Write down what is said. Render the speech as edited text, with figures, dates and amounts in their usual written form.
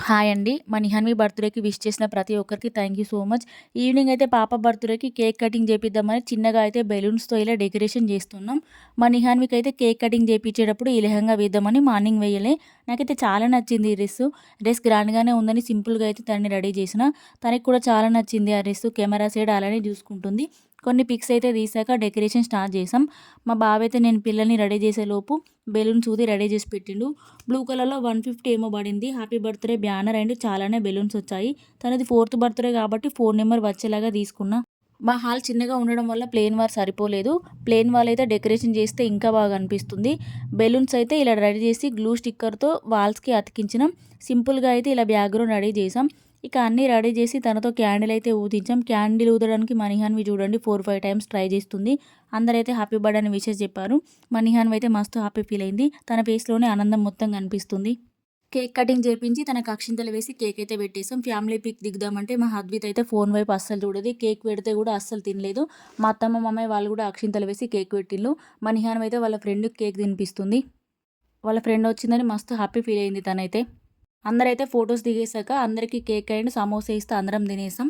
Hi అండి. మా నిహాన్వి బర్త్‌డేకి విష్ చేసిన ప్రతి ఒక్కరికి thank you so much. Evening అయితే పాప బర్త్‌డేకి కేక్ కటింగ్ చేపిద్దామని చిన్నగా అయితే బెలూన్స్‌తో ఇలా డెకరేషన్ చేస్తున్నాం. మా నిహాన్వికైతే కేక్ కటింగ్ చేపిచ్చేటప్పుడు ఈ లెహంగా వేద్దామని మార్నింగ్ వేయలే. నాకైతే చాలా నచ్చింది ఈ డ్రెస్సు. డ్రెస్ గ్రాండ్‌గానే ఉందని సింపుల్‌గా అయితే తనని రెడీ చేసిన. తనకి కూడా చాలా నచ్చింది ఆ డ్రెస్సు. కెమెరా సైడ్ అలానే చూసుకుంటుంది. కొన్ని పిక్స్ అయితే తీసాక డెకరేషన్ స్టార్ట్ చేసాం. మా బావ అయితే నేను పిల్లల్ని రెడీ చేసేలోపు బెలూన్స్ ఊది రెడీ చేసి పెట్టిండు. బ్లూ కలర్‌లో 150 ఏమో పడింది. హ్యాపీ బర్త్‌డే బ్యానర్ అండ్ చాలానే బెలూన్స్ వచ్చాయి. తనది 4థ్ బర్త్‌డే కాబట్టి 4 నెంబర్ వచ్చేలాగా తీసుకున్నా. మా హాల్ చిన్నగా ఉండడం వల్ల ప్లెయిన్ వాల్ సరిపోలేదు. ప్లెయిన్ వాల్ అయితే డెకరేషన్ చేస్తే ఇంకా బాగా అనిపిస్తుంది. బెలూన్స్ అయితే ఇలా రెడీ చేసి గ్లూ స్టిక్కర్‌తో వాల్స్‌కి అతికించినాం. సింపుల్‌గా అయితే ఇలా బ్యాక్‌గ్రౌండ్ రెడీ చేసాం. ఇక అన్నీ రెడీ చేసి తనతో క్యాండిల్ అయితే ఊదించాం. క్యాండిల్ ఊదడానికి మా నిహాన్వి చూడండి 4, 5 టైమ్స్ ట్రై చేస్తుంది. అందరైతే హ్యాపీ బర్త్‌డే అని విషెస్ చెప్పారు. మా నిహాన్వి అయితే మస్తు హ్యాపీ ఫీల్ అయింది. తన ఫేస్‌లోనే ఆనందం మొత్తం కనిపిస్తుంది. కేక్ కటింగ్ చేపించి తనకు అక్షింతలు వేసి కేక్ అయితే పెట్టేసాం. ఫ్యామిలీ పిక్ దిగుదామంటే మా హద్విత్ అయితే ఫోన్ వైపు అస్సలు చూడదు. కేక్ పెడితే కూడా అస్సలు తినలేదు. మా అత్తమ్మ, మామయ్య వాళ్ళు కూడా అక్షింతలు వేసి కేక్ పెట్టిండ్రు. మా నిహానం అయితే వాళ్ళ ఫ్రెండ్‌కి కేక్ తినిపిస్తుంది. వాళ్ళ ఫ్రెండ్ వచ్చిందని మస్తు హ్యాపీ ఫీల్ అయింది తనైతే. అందరైతే ఫోటోస్ దిగేసాక అందరికీ కేక్ అండ్ సమోసా ఇస్తే అందరం తినేసాం.